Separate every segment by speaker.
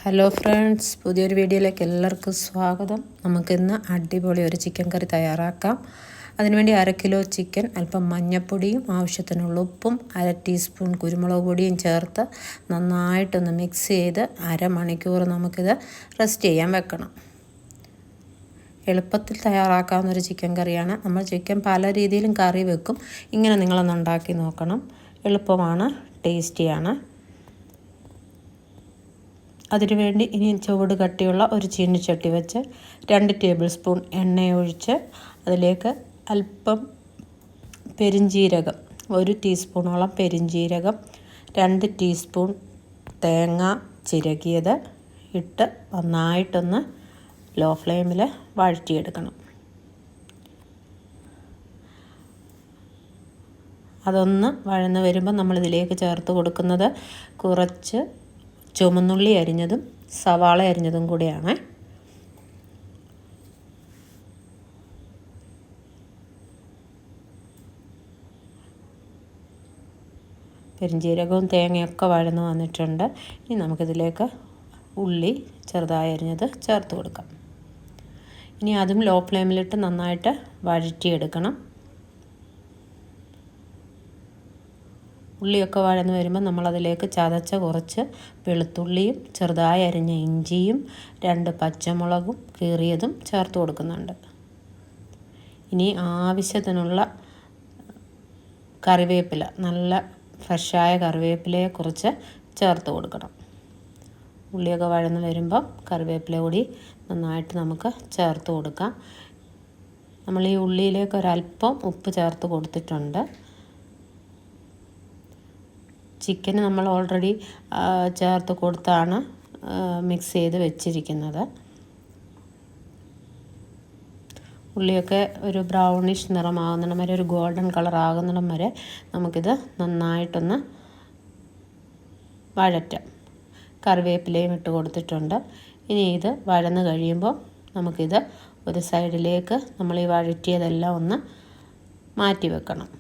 Speaker 1: Hello friends, പുതിയൊരു വീഡിയോയിലേക്ക് എല്ലാവർക്കും സ്വാഗതം. നമുക്കിന്ന് അടിപൊളി ഒരു ചിക്കൻ കറി തയ്യാറാക്കാം. അതിനുവേണ്ടി 1/2 കിലോ ചിക്കൻ, അല്പം മഞ്ഞൾപ്പൊടിയും ആവശ്യത്തിനുള്ള ഉപ്പും 1/2 ടീസ്പൂൺ കുരുമുളക് പൊടിയും ചേർത്ത് നന്നായിട്ടൊന്ന് മിക്സ് ചെയ്ത് അരമണിക്കൂർ നമുക്കിത് റെസ്റ്റ് ചെയ്യാൻ വെക്കണം. എളുപ്പത്തിൽ തയ്യാറാക്കാവുന്നൊരു ചിക്കൻ കറിയാണ്. നമ്മൾ ചിക്കൻ പല രീതിയിലും കറി വെക്കും. ഇങ്ങനെ നിങ്ങളൊന്ന് ഉണ്ടാക്കി നോക്കണം. എളുപ്പമാണ്, ടേസ്റ്റിയാണ്. അതിനുവേണ്ടി ഇനി ചുവട് കട്ടിയുള്ള ഒരു ചീനിച്ചട്ടി വെച്ച് 2 ടേബിൾ സ്പൂൺ എണ്ണ ഒഴിച്ച് അതിലേക്ക് അല്പം പെരിഞ്ജീരകം, 1 ടീസ്പൂണോളം പെരിഞ്ജീരകം, 2 ടീസ്പൂൺ തേങ്ങ ചിരകിയത് ഇട്ട് നന്നായിട്ടൊന്ന് ലോ ഫ്ലെയിമിൽ വഴറ്റിയെടുക്കണം. അതൊന്ന് വഴന്ന് വരുമ്പോൾ നമ്മളിതിലേക്ക് ചേർത്ത് കൊടുക്കുന്നത് കുറച്ച് ചുവന്നുള്ളി അരിഞ്ഞതും സവാള അരിഞ്ഞതും കൂടിയാണ്. പെരിഞ്ജീരകവും തേങ്ങയൊക്കെ വഴന്ന് വന്നിട്ടുണ്ട്. ഇനി നമുക്കിതിലേക്ക് ഉള്ളി ചെറുതായി അരിഞ്ഞത് ചേർത്ത് കൊടുക്കാം. ഇനി അതും ലോ ഫ്ലെയിമിലിട്ട് നന്നായിട്ട് വഴറ്റിയെടുക്കണം. ഉള്ളിയൊക്കെ വഴന്ന് വരുമ്പോൾ നമ്മളതിലേക്ക് ചതച്ച കുറച്ച് വെളുത്തുള്ളിയും ചെറുതായി അരിഞ്ഞ ഇഞ്ചിയും 2 പച്ചമുളകും കീറിയതും ചേർത്ത് കൊടുക്കുന്നുണ്ട്. ഇനി ആവശ്യത്തിനുള്ള കറിവേപ്പില, നല്ല ഫ്രഷായ കറിവേപ്പിലയെ കുറച്ച് ചേർത്ത് കൊടുക്കണം. ഉള്ളിയൊക്കെ വഴന്ന് വരുമ്പോൾ കറിവേപ്പില കൂടി നന്നായിട്ട് നമുക്ക് ചേർത്ത് കൊടുക്കാം. നമ്മൾ ഈ ഉള്ളിയിലേക്ക് ഒരല്പം ഉപ്പ് ചേർത്ത് കൊടുത്തിട്ടുണ്ട്. ചിക്കന് നമ്മൾ ഓൾറെഡി ചേർത്ത് കൊടുത്താണ് മിക്സ് ചെയ്ത് വെച്ചിരിക്കുന്നത്. ഉള്ളിയൊക്കെ ഒരു ബ്രൗണിഷ് നിറമാകുന്നിടം വരെ, ഒരു ഗോൾഡൻ കളർ ആകുന്നിടം വരെ നമുക്കിത് നന്നായിട്ടൊന്ന് വഴറ്റാം. കറിവേപ്പിലയും ഇട്ട് കൊടുത്തിട്ടുണ്ട്. ഇനി ഇത് വഴന്ന് കഴിയുമ്പോൾ നമുക്കിത് ഒരു സൈഡിലേക്ക് നമ്മൾ ഈ വഴറ്റിയതെല്ലാം ഒന്ന് മാറ്റി വെക്കണം.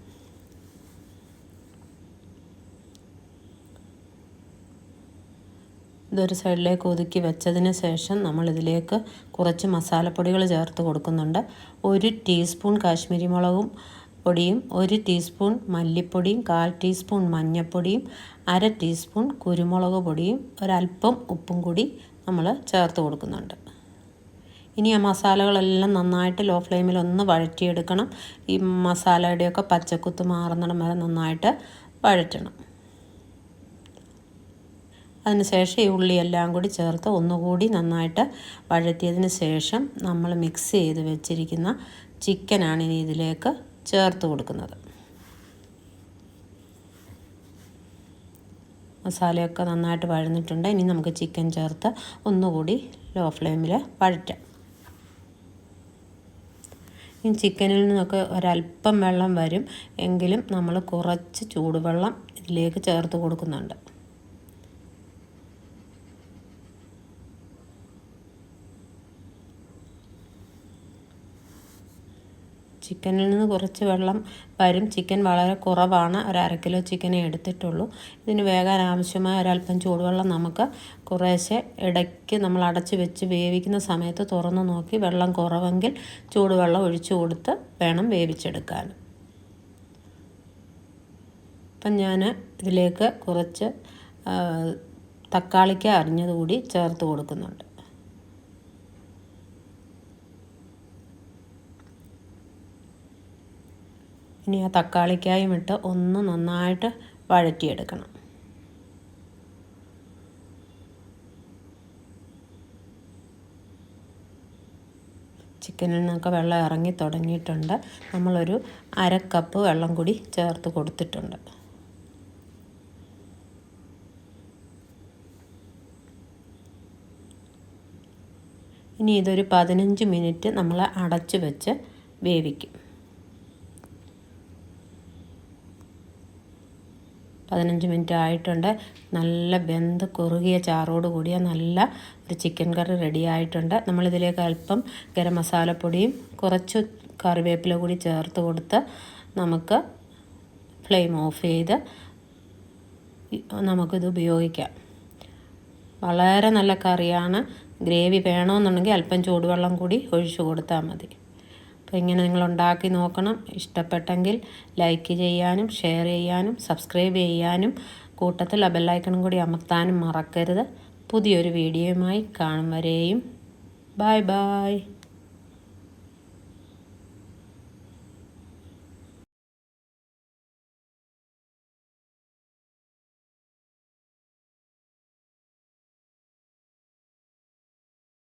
Speaker 1: ഇതൊരു സൈഡിലേക്ക് ഒതുക്കി വെച്ചതിന് ശേഷം നമ്മളിതിലേക്ക് കുറച്ച് മസാലപ്പൊടികൾ ചേർത്ത് കൊടുക്കുന്നുണ്ട്. 1 ടീസ്പൂൺ കാശ്മീരി മുളകും പൊടിയും, 1 ടീസ്പൂൺ മല്ലിപ്പൊടിയും, 1/4 ടീസ്പൂൺ മഞ്ഞൾപ്പൊടിയും, 1/2 ടീസ്പൂൺ കുരുമുളക് പൊടിയും, ഒരല്പം ഉപ്പും കൂടി നമ്മൾ ചേർത്ത് കൊടുക്കുന്നുണ്ട്. ഇനി ആ മസാലകളെല്ലാം നന്നായിട്ട് ലോ ഫ്ലെയിമിൽ ഒന്ന് വഴറ്റിയെടുക്കണം. ഈ മസാലയുടെയൊക്കെ പച്ചക്കുത്ത് മാറുന്നിടം വരെ നന്നായിട്ട് വഴറ്റണം. അതിനുശേഷം ഈ ഉള്ളിയെല്ലാം കൂടി ചേർത്ത് ഒന്നുകൂടി നന്നായിട്ട് വഴറ്റിയതിന് ശേഷം നമ്മൾ മിക്സ് ചെയ്ത് വെച്ചിരിക്കുന്ന ചിക്കനാണ് ഇനി ഇതിലേക്ക് ചേർത്ത് കൊടുക്കുന്നത്. മസാലയൊക്കെ നന്നായിട്ട് വഴന്നിട്ടുണ്ട്. ഇനി നമുക്ക് ചിക്കൻ ചേർത്ത് ഒന്നുകൂടി ലോ ഫ്ലെയിമിൽ വഴറ്റാം. ഈ ചിക്കനിൽ നിന്നൊക്കെ ഒരല്പം വെള്ളം വരും, എങ്കിലും നമ്മൾ കുറച്ച് ചൂടുവെള്ളം ഇതിലേക്ക് ചേർത്ത് കൊടുക്കുന്നുണ്ട്. ചിക്കനിൽ നിന്ന് കുറച്ച് വെള്ളം വരും. ചിക്കൻ വളരെ കുറവാണ്, 1/2 കിലോ ചിക്കനെ എടുത്തിട്ടുള്ളൂ. ഇതിന് വേകാൻ ആവശ്യമായ ഒരല്പം ചൂടുവെള്ളം നമുക്ക് കുറേശ്ശെ ഇടയ്ക്ക് നമ്മൾ അടച്ച് വെച്ച് വേവിക്കുന്ന സമയത്ത് തുറന്ന് നോക്കി വെള്ളം കുറവെങ്കിൽ ചൂടുവെള്ളം ഒഴിച്ചു കൊടുത്ത് വേണം വേവിച്ചെടുക്കാൻ. അപ്പം ഞാൻ ഇതിലേക്ക് കുറച്ച് തക്കാളിക്ക അരിഞ്ഞത് കൂടി ചേർത്ത് കൊടുക്കുന്നുണ്ട്. ഇനി ആ തക്കാളിക്കായും ഇട്ട് ഒന്ന് നന്നായിട്ട് വഴറ്റിയെടുക്കണം. ചിക്കനിൽ നിന്നൊക്കെ വെള്ളം ഇറങ്ങി തുടങ്ങിയിട്ടുണ്ട്. നമ്മളൊരു 1/2 കപ്പ് വെള്ളം കൂടി ചേർത്ത് കൊടുത്തിട്ടുണ്ട്. ഇനി ഇതൊരു 15 മിനിറ്റ് നമ്മൾ അടച്ച് വെച്ച് വേവിക്കും. 15 മിനിറ്റ് ആയിട്ടുണ്ട്. നല്ല വെന്ത് കുറുകിയ ചാറോട് കൂടിയ നല്ല ഒരു ചിക്കൻ കറി റെഡി ആയിട്ടുണ്ട്. നമ്മളിതിലേക്ക് അല്പം ഗരം മസാലപ്പൊടിയും കുറച്ച് കറിവേപ്പില കൂടി ചേർത്ത് കൊടുത്ത് നമുക്ക് ഫ്ലെയിം ഓഫ് ചെയ്ത് നമുക്കിത് ഉപയോഗിക്കാം. വളരെ നല്ല കറിയാണ്. ഗ്രേവി വേണമെന്നുണ്ടെങ്കിൽ അല്പം ചൂടുവെള്ളം കൂടി ഒഴിച്ചു കൊടുത്താൽ മതി. അപ്പോൾ ഇങ്ങനെ നിങ്ങൾ ഉണ്ടാക്കി നോക്കണം. ഇഷ്ടപ്പെട്ടെങ്കിൽ ലൈക്ക് ചെയ്യാനും ഷെയർ ചെയ്യാനും സബ്സ്ക്രൈബ് ചെയ്യാനും കൂട്ടത്തിൽ ആ ബെല്ലൈക്കണും കൂടി അമർത്താനും മറക്കരുത്. പുതിയൊരു വീഡിയോയുമായി കാണും വരെയും ബൈ ബൈ.